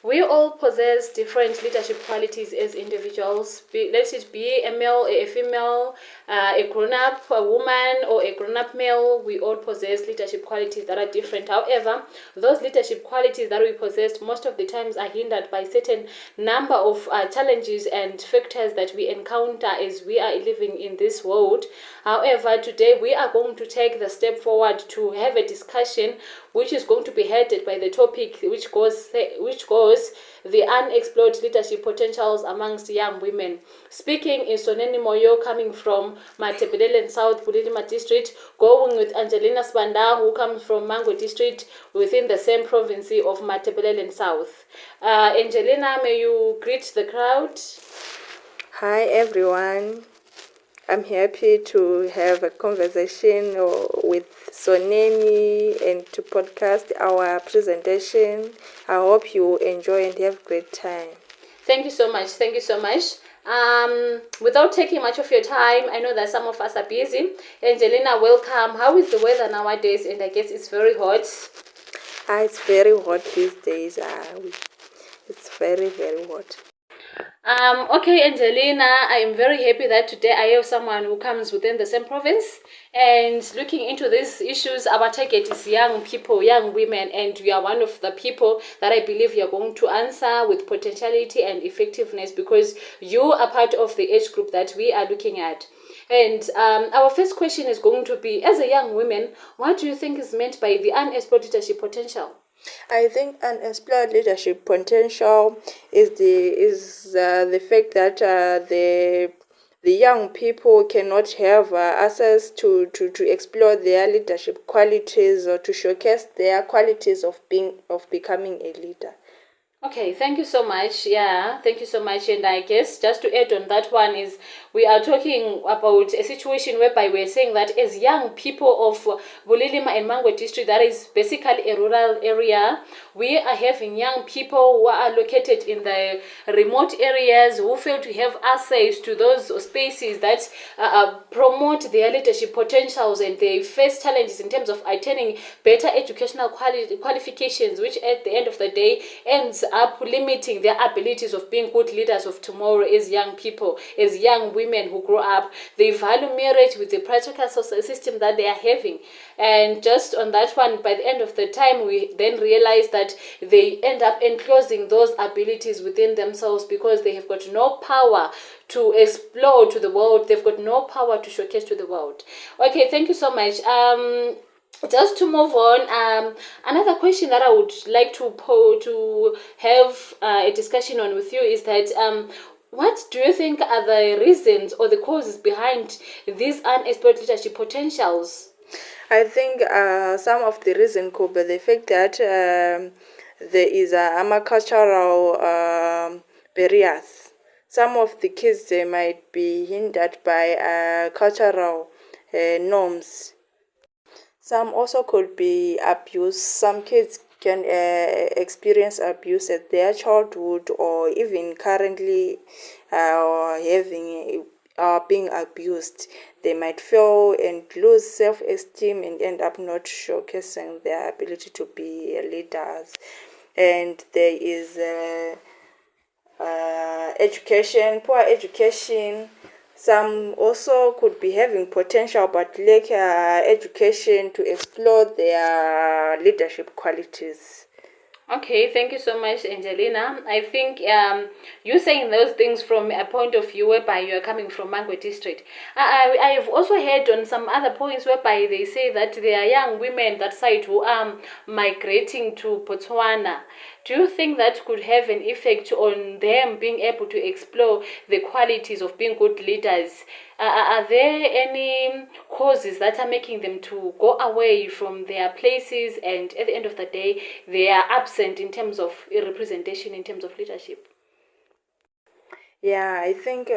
We all possess different leadership qualities as individuals. Let it be a male, a female, a grown-up, a woman, or a grown-up male. We all possess leadership qualities that are different. However, those leadership qualities that we possess most of the times are hindered by certain number of challenges and factors that we encounter as we are living in this world. However, today we are going to take the step forward to have a discussion which is going to be headed by the topic which goes the unexplored leadership potentials amongst young women. Speaking is Soneni Moyo, coming from Matebelele South Bulilima district, going with Angelina Spanda, who comes from Mango district within the same province of Matebelele South. Angelina, may you greet the crowd? Hi everyone, I'm happy to have a conversation with Soneni and to podcast our presentation. I hope you enjoy and have a great time. Thank you so much. Thank you so much. Without taking much of your time, I know that some of us are busy. Angelina, welcome. How is the weather nowadays? And I guess it's very hot. It's very hot these days. It's very, very hot. Okay, Angelina, I am very happy that today I have someone who comes within the same province. And looking into these issues, our target is young people, young women, and you are one of the people that I believe you are going to answer with potentiality and effectiveness because you are part of the age group that we are looking at. And our first question is going to be, as a young woman, what do you think is meant by the unexplored leadership potential? I think unexplored leadership potential is the fact that the young people cannot have access to explore their leadership qualities or to showcase their qualities of becoming a leader. Okay, thank you so much. Yeah, thank you so much. And I guess just to add on that one is we are talking about a situation whereby we're saying that as young people of Bulilima and Mango district, that is basically a rural area, we are having young people who are located in the remote areas who fail to have access to those spaces that promote their leadership potentials, and they face challenges in terms of attaining better educational qualifications, which at the end of the day ends up limiting their abilities of being good leaders of tomorrow as young people, as young women who grow up. They value marriage with the practical social system that they are having. And just on that one, by the end of the time, we then realize that they end up enclosing those abilities within themselves because they have got no power to explore to the world. They've got no power to showcase to the world. Okay, thank you so much. Just to move on, another question that I would like to have a discussion on with you is that what do you think are the reasons or the causes behind these unexplored leadership potentials? I think some of the reason could be the fact that there is a cultural barriers. Some of the kids, they might be hindered by cultural norms. Some also could be abuse. Some kids can experience abuse at their childhood or even currently having being abused. They might fail and lose self-esteem and end up not showcasing their ability to be leaders. And there is education, poor education. Some also could be having potential but lack education to explore their leadership qualities. Okay, thank you so much, Angelina. I think you saying those things from a point of view whereby you are coming from Mango district. I have also heard on some other points whereby they say that there are young women that side who are migrating to Botswana. Do you think that could have an effect on them being able to explore the qualities of being good leaders? Are there any causes that are making them to go away from their places, and at the end of the day they are absent in terms of representation, in terms of leadership? Yeah, I think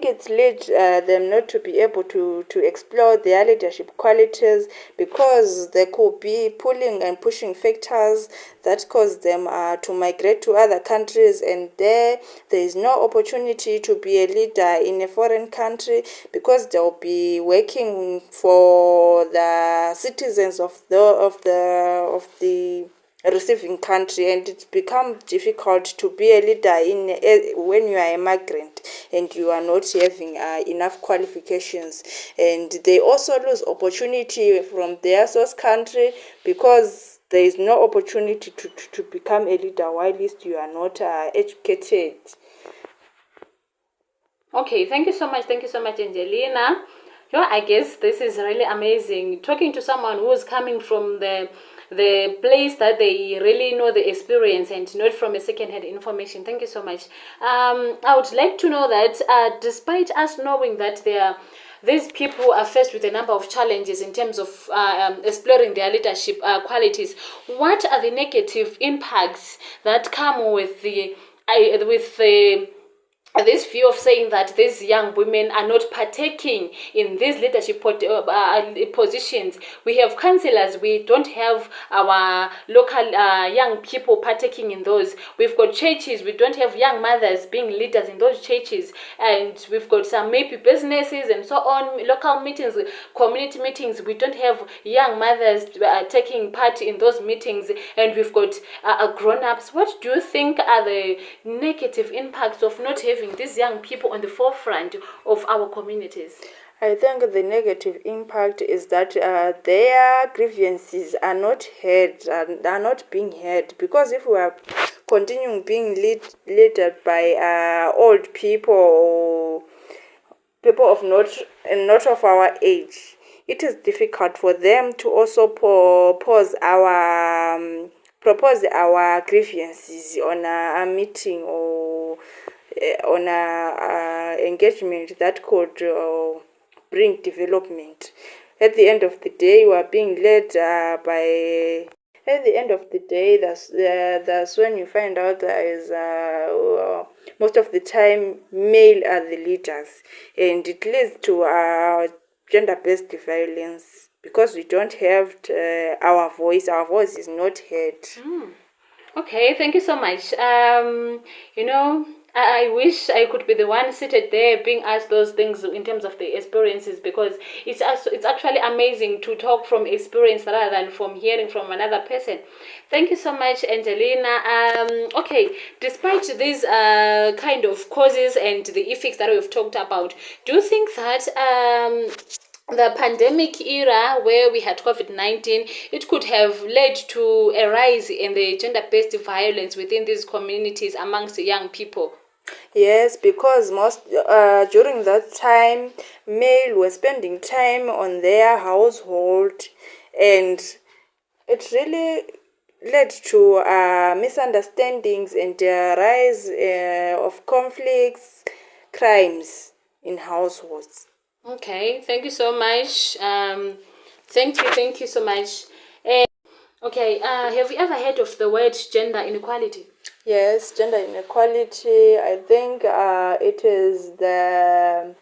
it's led them not to be able to explore their leadership qualities because there could be pulling and pushing factors that cause them to migrate to other countries, and there is no opportunity to be a leader in a foreign country because they'll be working for the citizens of the receiving country, and it's become difficult to be a leader when you are a migrant and you are not having enough qualifications. And they also lose opportunity from their source country because there is no opportunity to become a leader while least you are not educated. Okay, thank you so much. Thank you so much, Angelina. I guess this is really amazing. Talking to someone who's coming from the place that they really know the experience and not from a second-hand information. Thank you so much. I would like to know that despite us knowing that these people are faced with a number of challenges in terms of exploring their leadership qualities, what are the negative impacts that come with the this view of saying that these young women are not partaking in these leadership positions? We have councillors, we don't have our local young people partaking in those. We've got churches, we don't have young mothers being leaders in those churches, and we've got some maybe businesses and so on, local meetings, community meetings, we don't have young mothers taking part in those meetings, and we've got grown-ups. What do you think are the negative impacts of not having these young people on the forefront of our communities? I think the negative impact is that their grievances are not heard, are not being heard, because if we are continuing being led by old people or people of not of our age, it is difficult for them to also propose our grievances on a meeting or on a engagement that could bring development. At the end of the day, we are being led by. At the end of the day, that's when you find out there is most of the time male are the leaders, and it leads to gender-based violence because we don't have our voice. Our voice is not heard. Okay, thank you so much. I wish I could be the one seated there being asked those things in terms of the experiences, because it's actually amazing to talk from experience rather than from hearing from another person. Thank you so much, Angelina. Okay, despite these kind of causes and the effects that we've talked about, do you think that the pandemic era where we had COVID-19, it could have led to a rise in the gender-based violence within these communities amongst the young people? Yes, because most during that time, male were spending time on their household, and it really led to misunderstandings and rise of conflicts, crimes in households. Okay, thank you so much. Thank you so much. Okay, have you ever heard of the word gender inequality? Yes, gender inequality, I think it is the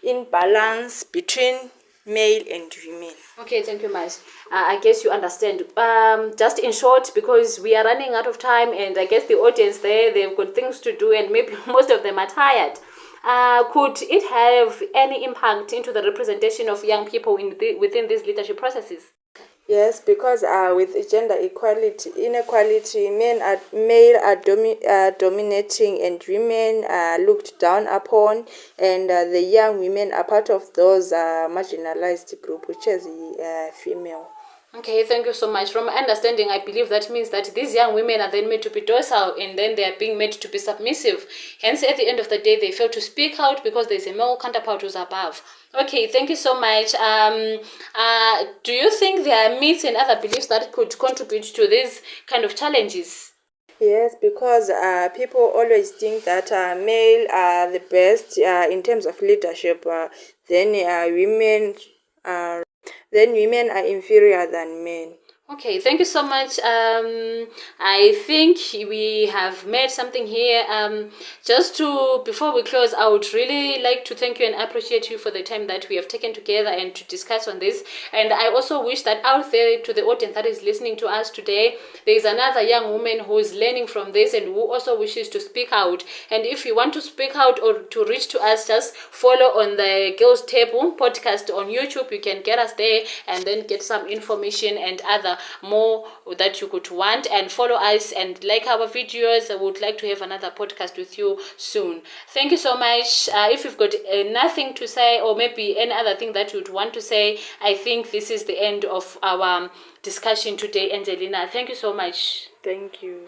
imbalance between male and female. Okay, thank you much. I guess you understand. Just in short, because we are running out of time, and I guess the audience there, they've got things to do, and maybe most of them are tired. Could it have any impact into the representation of young people within these leadership processes? Yes, because with gender inequality, male are dominating and women are looked down upon, and the young women are part of those marginalized group, which is female. Okay, thank you so much. From my understanding, I believe that means that these young women are then made to be docile, and then they are being made to be submissive. Hence, at the end of the day, they fail to speak out because there's a male counterpart who's above. Okay, thank you so much. Do you think there are myths and other beliefs that could contribute to these kind of challenges? Yes, because people always think that male are the best in terms of leadership. Then women are inferior than men. Okay, thank you so much. I think we have made something here. Before we close, I would really like to thank you and appreciate you for the time that we have taken together and to discuss on this. And I also wish that out there to the audience that is listening to us today, there is another young woman who is learning from this and who also wishes to speak out. And if you want to speak out or to reach to us, just follow on the Girls Table podcast on YouTube. You can get us there and then get some information and other more that you could want, and follow us and like our videos. I would like to have another podcast with you soon. Thank you so much. If you've got nothing to say, or maybe any other thing that you'd want to say, I think this is the end of our discussion today. Angelina, thank you so much. Thank you.